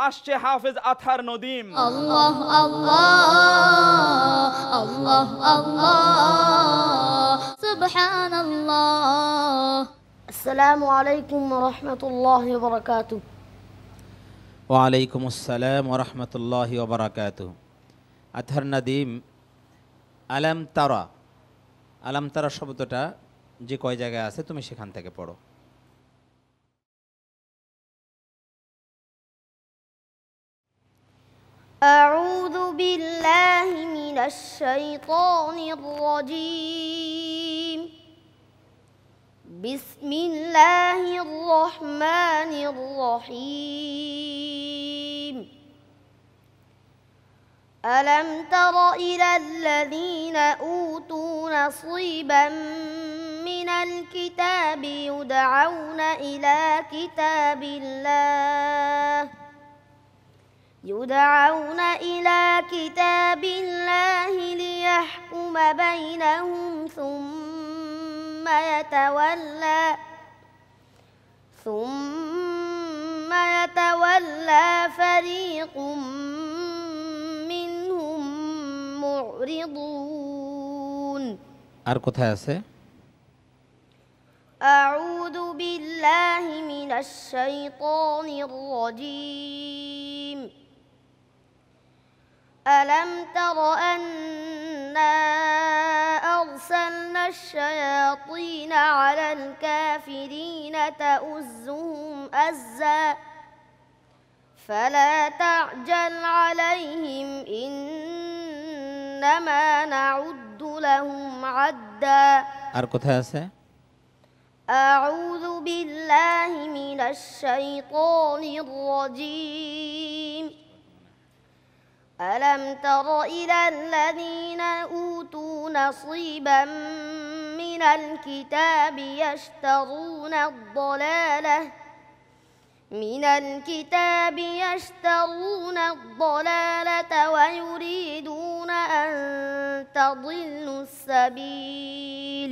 আসছে হাফেজ আতহার নদীম। আল্লাহ আল্লাহ আল্লাহ আল্লাহ সুবহানাল্লাহ। আসসালামু আলাইকুম ওয়া রাহমাতুল্লাহি ওয়া বারাকাতুহু। ওয়ালাইকুম আসসালাম ওয়া রাহমাতুল্লাহি ওয়া বারাকাতুহু। আতহার নদীম আলাম তারা, আলাম তারা শব্দটা যে কয় জায়গায় আছে তুমি সেখান থেকে পড়ো। আউযু বিল্লাহি মিনাশ শাইতানির রাজীম। বিসমিল্লাহির রহমানির রহিম। ألم تر إلى الذين أوتوا نصيبا من الكتاب يدعون إلى كتاب الله ليحكم بينهم ثم يتولى فريق منهم معرضون। আর কোথায় আছে? أعوذ بالله من الشيطان الرجيم. ألم تر أنا أرسلنا الشياطين على الكافرين تؤزهم أزا فلا تعجل عليهم إنما نعد لهم عدا। আর কোথায় আছে? أعوذ بالله من الشيطان الرجيم. ألم تر إلى الذين أوتوا نصيبا من الكتاب يشترون الضلالة ويريدون أن تضلوا السبيل।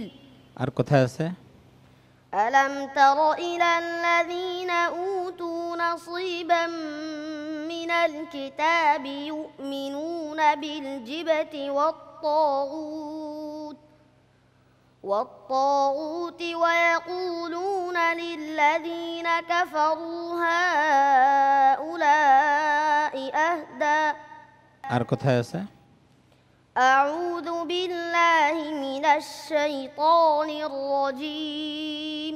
আর কোথায় আছে? ألم تر إلى الذين أوتوا نصيبا من الكتاب يؤمنون بالجبت والطاغوت ويقولون للذين كفروا هؤلاء أهدى। আর কোথায় আছে? أعوذ بالله من الشيطان الرجيم.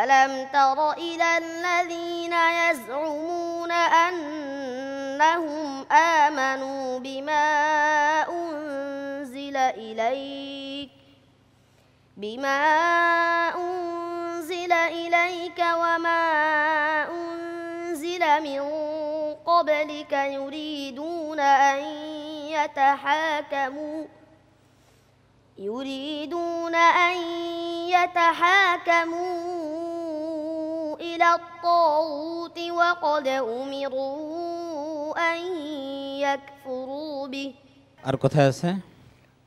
ألم تر إلى الذين يزعمون أنهم آمنوا بما أنزل إليك وما أنزل من قبلك يريدون أن يتحاكموا إلى الطاغوت وقد أمروا أن يكفروا به। আর কোথায় আছে?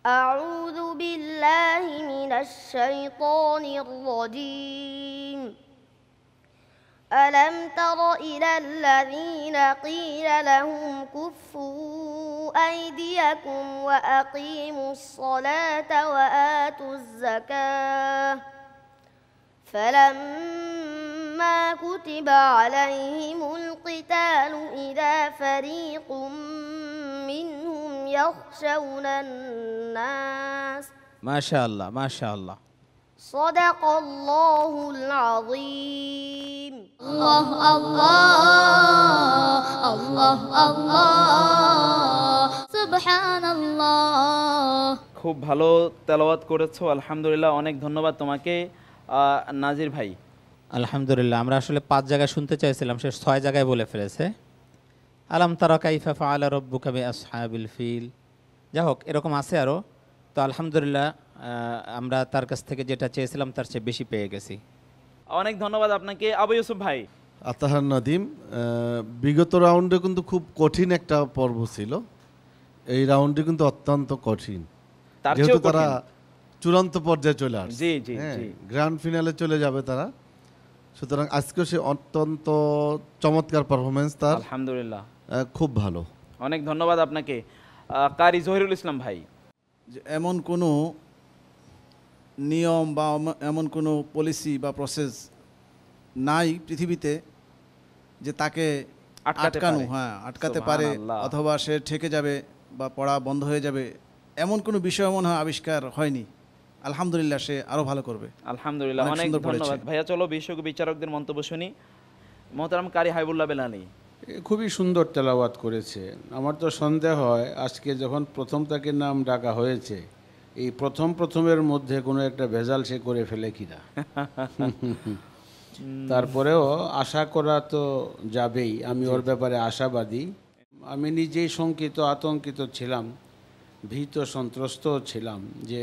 أعوذ بالله من الشيطان الرجيم. ألم تر إلى الذين قيل لهم كفوا أيديكم وأقيموا الصلاة وآتوا الزكاة فلما كتب عليهم القتال إذا فريق منهم يخشون الناس। মাশাআল্লাহ মাশাআল্লাহ। صدق الله العظيم. الله الله الله الله سبحان الله। খুব ভালো তেলাওয়াত করেছো, আলহামদুলিল্লাহ। অনেক ধন্যবাদ তোমাকে নাজির ভাই। আলহামদুলিল্লাহ। আমরা আসলে 5 জায়গায় শুনতে চাইছিলাম, সে 6 জায়গায় বলে ফেলেছে। আলাম তারা কাইফা ফাআলা রাব্বুকা বিআসহাবিল ফিল। যাই হোক, এরকম আছে আরও। তো আলহামদুলিল্লাহ, আমরা তার কাছ থেকে যেটা চেয়েছিলাম তার চেয়ে বেশি পেয়ে গেছি। অনেক ধন্যবাদ আপনাকে। আবু ইউসুফ ভাই। আতাহার নাদিম, বিগত রাউন্ডে কিন্তু খুব কঠিন একটা পর্ব ছিল। এই রাউন্ডে কিন্তু অত্যন্ত কঠিন, যেহেতু তারা চূড়ান্ত পর্যায়ে চলে আসছে। জি জি জি, গ্র্যান্ড ফিনালে চলে যাবে তারা। সুতরাং আজকেও সে অত্যন্ত চমৎকার পারফরমেন্স তার, আলহামদুলিল্লাহ, খুব ভালো। অনেক ধন্যবাদ আপনাকে। কারি জহিরুল ইসলাম ভাই। যে এমন কোনো নিয়ম বা এমন কোনো পলিসি বা প্রসেস নাই পৃথিবীতে যে তাকে আটকাতে আটকানো, পারে। হ্যাঁ আটকাতে পারে, সুবহানাল্লাহ। অথবা সে ঠেকে যাবে বা পড়া বন্ধ হয়ে যাবে, এমন কোনো বিষয় মনে হয় আবিষ্কার হয়নি। আলহামদুলিল্লাহ, সে আরও ভালো করবে। আলহামদুলিল্লাহ, অনেক অনেক সুন্দর পড়েছে। ধন্যবাদ ভাইয়া। চলো বিশেষজ্ঞ বিচারকদের মন্তব্য শুনি। মোহতারাম কারি হাবিবুল্লাহ বেলালি। খুবই সুন্দর তেলাওয়াত করেছে। আমার তো সন্দেহ হয় আজকে যখন প্রথম তাকে নাম ডাকা হয়েছে, এই প্রথমের মধ্যে কোনো একটা ভেজাল সে করে ফেলে কিনা। তারপরেও আশা করা তো যাবেই, আমি ওর ব্যাপারে আশাবাদী। আমি নিজেই শঙ্কিত আতঙ্কিত ছিলাম, ভীত সন্ত্রস্ত ছিলাম যে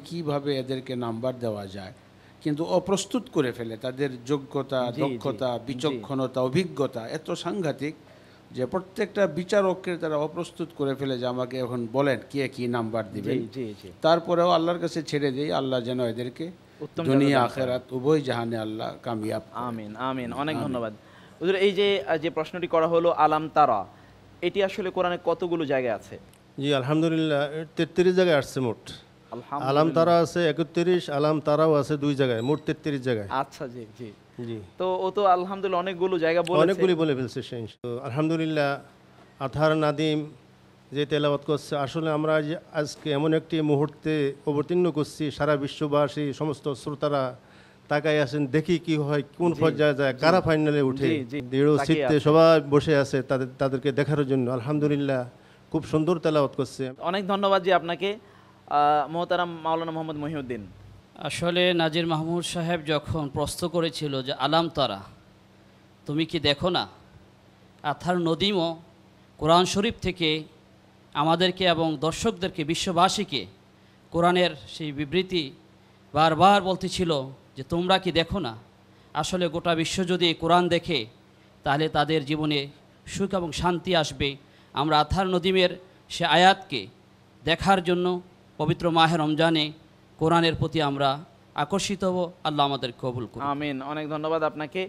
কিভাবে এদেরকে নাম্বার দেওয়া যায়, কিন্তু অপ্রস্তুত করে ফেলে। তাদের যোগ্যতা, জি, দক্ষতা, জি। বিচক্ষণতা, অভিজ্ঞতা এত সাংঘাতিক যে প্রত্যেকটা বিচারককে তারা অপ্রস্তুত করে ফেলে যে আমাকে এখন বলেন কে কি নাম্বার দিবেন। জি জি জি, তারপরেও আল্লাহর কাছে ছেড়ে দেই, আল্লাহ যেন এদেরকে উত্তম দুনিয়া জাযা দান করেন। আখেরাত উভয় জাহানে আল্লাহ কামিয়াব করেন। আমিন আমিন, অনেক আমিন। ধন্যবাদ হুজুর। এই যে প্রশ্নটি করা হলো আলাম তারা, এটি আসলে কোরআনে কতগুলো জায়গায় আছে? জি আলহামদুলিল্লাহ, 33 জায়গায় আসছে মোট। আলহামদুলিল্লাহ। আলাম তারা আছে 31, আলাম তারাও আছে 2 জায়গায়, মোট 33 জায়গায়। আচ্ছা, জি জি। জি, তো ও তো আলহামদুলিল্লাহ অনেকগুলো জায়গা বলেছে। অনেকগুলি বলে ফেলছে সে। তো আলহামদুলিল্লাহ, আথার নাদিম যে তেলাওয়াত করছে, আসলে আমরা যে আজকে এমন একটি মুহূর্তে অবতীর্ণ করছি, সারা বিশ্ববাসী সমস্ত শ্রোতারা তাকাই আছেন, দেখি কি হয়, কোন জি, পর্যায়ে যায়, কারা ফাইনালে উঠে। জি, জি, দৃঢ় তাকিয়ে চিত্তে আছে। সবাই বসে আছে তাদেরকে দেখার জন্য। আলহামদুলিল্লাহ, খুব সুন্দর তেলাওয়াত করছে। অনেক ধন্যবাদ জি আপনাকে। মোহতারাম মাওলানা মোহাম্মদ মহিউদ্দিন। আসলে নাজির মাহমুদ সাহেব যখন প্রশ্ন করেছিল যে আলাম তারা, তুমি কি দেখো না, আথার নদীমও কোরআন শরীফ থেকে আমাদেরকে এবং দর্শকদেরকে, বিশ্ববাসীকে কোরআনের সেই বিবৃতি বারবার বলতেছিল যে তোমরা কি দেখো না। আসলে গোটা বিশ্ব যদি এই কোরআন দেখে তাহলে তাদের জীবনে সুখ এবং শান্তি আসবে। আমরা আথার নদীমের সে আয়াতকে দেখার জন্য পবিত্র মাহে রমজানে কোরআনের প্রতি আমরা আকর্ষিত হব। আল্লাহ আমাদের কবুল করুন। আমিন, অনেক ধন্যবাদ আপনাকে।